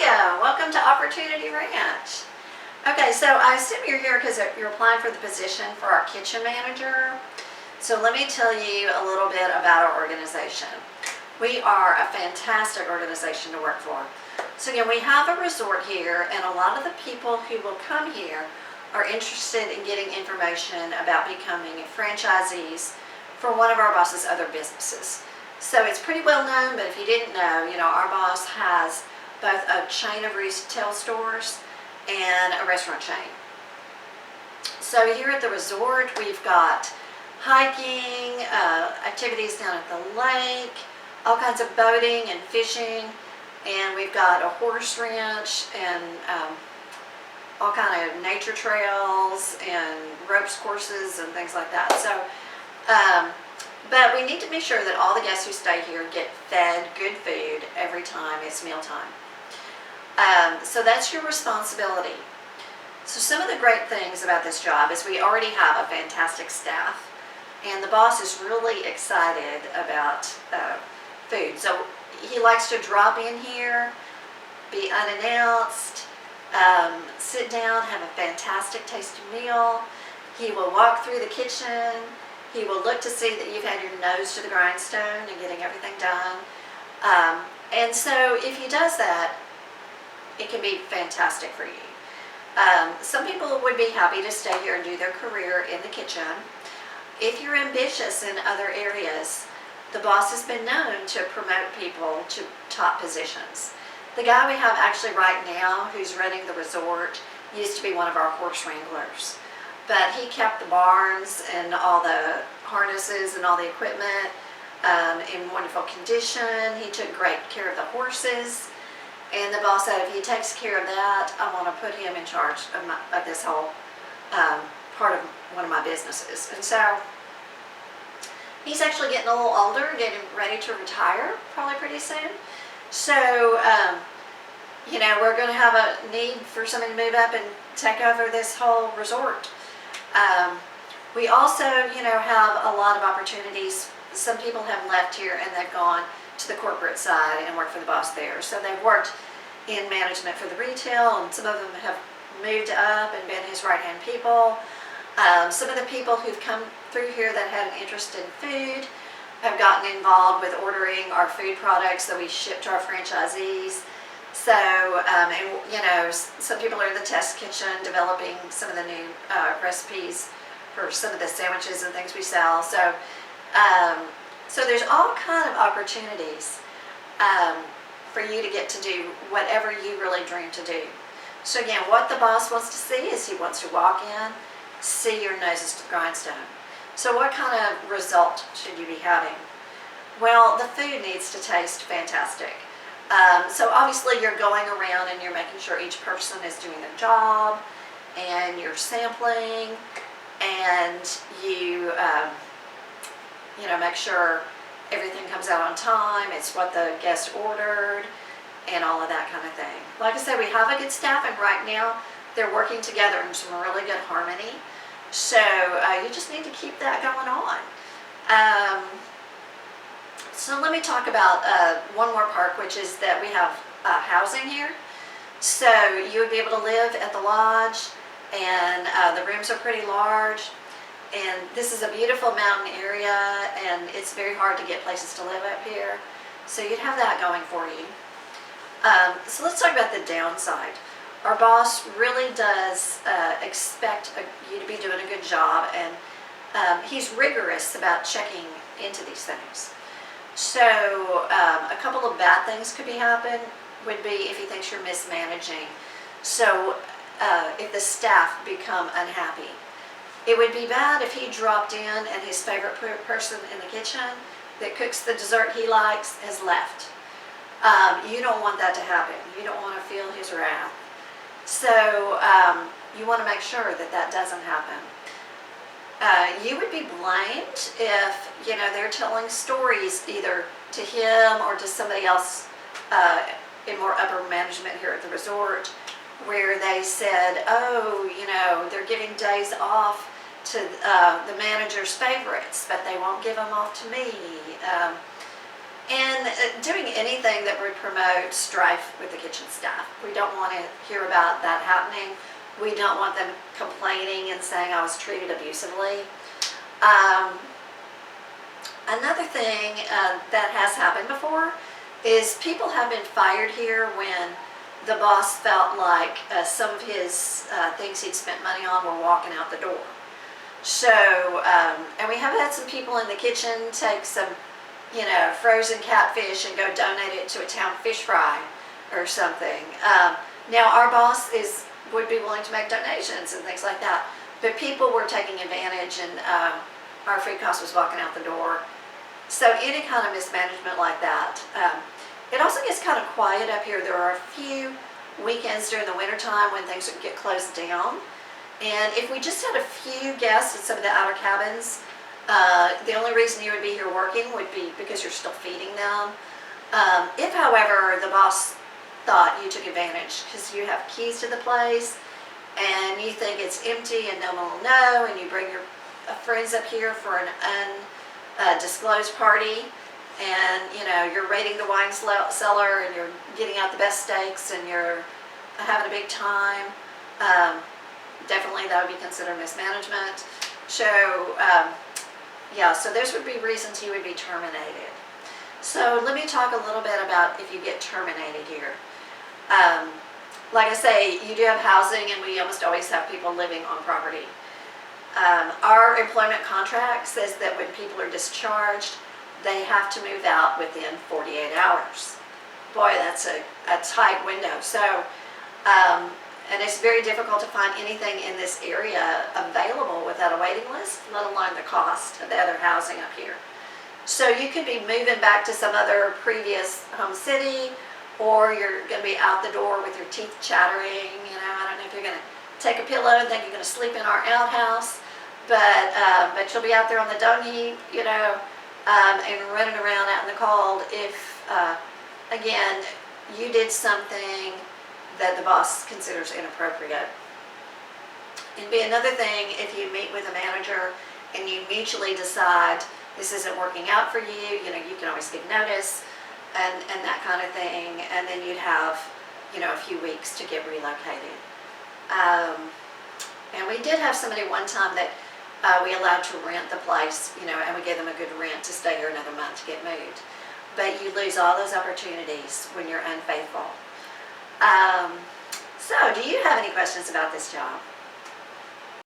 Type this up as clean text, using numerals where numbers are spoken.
you? Welcome to Opportunity Ranch. Okay, so I assume you're here because you're applying for the position for our kitchen manager. So let me tell you a little bit about our organization. We are a fantastic organization to work for. So again, we have a resort here, and a lot of the people who will come here are interested in getting information about becoming franchisees for one of our boss's other businesses. So it's pretty well known, but if you didn't know, our boss has both a chain of retail stores and a restaurant chain. So here at the resort, we've got hiking, activities down at the lake, all kinds of boating and fishing, and we've got a horse ranch and all kind of nature trails and ropes courses and things like that. So, but we need to make sure that all the guests who stay here get fed good food every time it's mealtime. So that's your responsibility. So some of the great things about this job is we already have a fantastic staff, and the boss is really excited about food. So he likes to drop in here, be unannounced, sit down, have a fantastic tasting meal. He will walk through the kitchen. He will look to see that you've had your nose to the grindstone and getting everything done. And so if he does that, it can be fantastic for you. Some people would be happy to stay here and do their career in the kitchen. If you're ambitious in other areas, the boss has been known to promote people to top positions. The guy we have actually right now who's running the resort used to be one of our horse wranglers. But he kept the barns and all the harnesses and all the equipment in wonderful condition. He took great care of the horses. And the boss said if he takes care of that, I want to put him in charge of this whole part of one of my businesses. And so he's actually getting a little older, getting ready to retire probably pretty soon. So, we're going to have a need for somebody to move up and take over this whole resort. We also, have a lot of opportunities. Some people have left here and they've gone to the corporate side and worked for the boss there. So they've worked in management for the retail, and some of them have moved up and been his right-hand people. Some of the people who've come through here that had an interest in food have gotten involved with ordering our food products that we ship to our franchisees. So, some people are in the test kitchen developing some of the new recipes for some of the sandwiches and things we sell. So, so there's all kind of opportunities for you to get to do whatever you really dream to do. So again, what the boss wants to see is he wants to walk in, see your noses to the grindstone. So what kind of result should you be having? Well, the food needs to taste fantastic. So obviously you're going around and you're making sure each person is doing their job, and you're sampling, and you make sure everything comes out on time, it's what the guest ordered, and all of that kind of thing. Like I said, we have a good staff, and right now they're working together in some really good harmony. So you just need to keep that going on. So let me talk about one more perk, which is that we have housing here. So you would be able to live at the lodge, and the rooms are pretty large. And this is a beautiful mountain area, and it's very hard to get places to live up here. So you'd have that going for you. So let's talk about the downside. Our boss really does expect you to be doing a good job, and he's rigorous about checking into these things. So a couple of bad things would be if he thinks you're mismanaging. So if the staff become unhappy. It would be bad if he dropped in and his favorite person in the kitchen that cooks the dessert he likes has left. You don't want that to happen. You don't want to feel his wrath. So you want to make sure that that doesn't happen. You would be blamed if, they're telling stories either to him or to somebody else in more upper management here at the resort, where they said, they're giving days off to the manager's favorites, but they won't give them off to me. And doing anything that would promote strife with the kitchen staff. We don't want to hear about that happening. We don't want them complaining and saying I was treated abusively. Another thing that has happened before is people have been fired here when the boss felt like some of his things he'd spent money on were walking out the door. So, and we have had some people in the kitchen take some, frozen catfish and go donate it to a town fish fry or something. Now our boss would be willing to make donations and things like that, but people were taking advantage, and our food cost was walking out the door. So any kind of mismanagement like that. It also gets kind of quiet up here. There are a few weekends during the wintertime when things would get closed down. And if we just had a few guests in some of the outer cabins, the only reason you would be here working would be because you're still feeding them. If, however, the boss thought you took advantage because you have keys to the place and you think it's empty and no one will know, and you bring your friends up here for an undisclosed party, and you're raiding the wine cellar and you're getting out the best steaks and you're having a big time, definitely that would be considered mismanagement. So so those would be reasons you would be terminated. So let me talk a little bit about if you get terminated here. Like I say, you do have housing, and we almost always have people living on property. Our employment contract says that when people are discharged, they have to move out within 48 hours. Boy, that's a tight window. So, and it's very difficult to find anything in this area available without a waiting list, let alone the cost of the other housing up here. So you could be moving back to some other previous home city, or you're going to be out the door with your teeth chattering. I don't know if you're going to take a pillow and think you're going to sleep in our outhouse, but you'll be out there on the dung heap, and running around out in the cold if, again, you did something that the boss considers inappropriate. It'd be another thing if you meet with a manager and you mutually decide this isn't working out for you, you can always give notice and that kind of thing, and then you'd have, a few weeks to get relocated. And we did have somebody one time that we allowed to rent the place, and we gave them a good rent to stay here another month to get moved. But you lose all those opportunities when you're unfaithful. So do you have any questions about this job?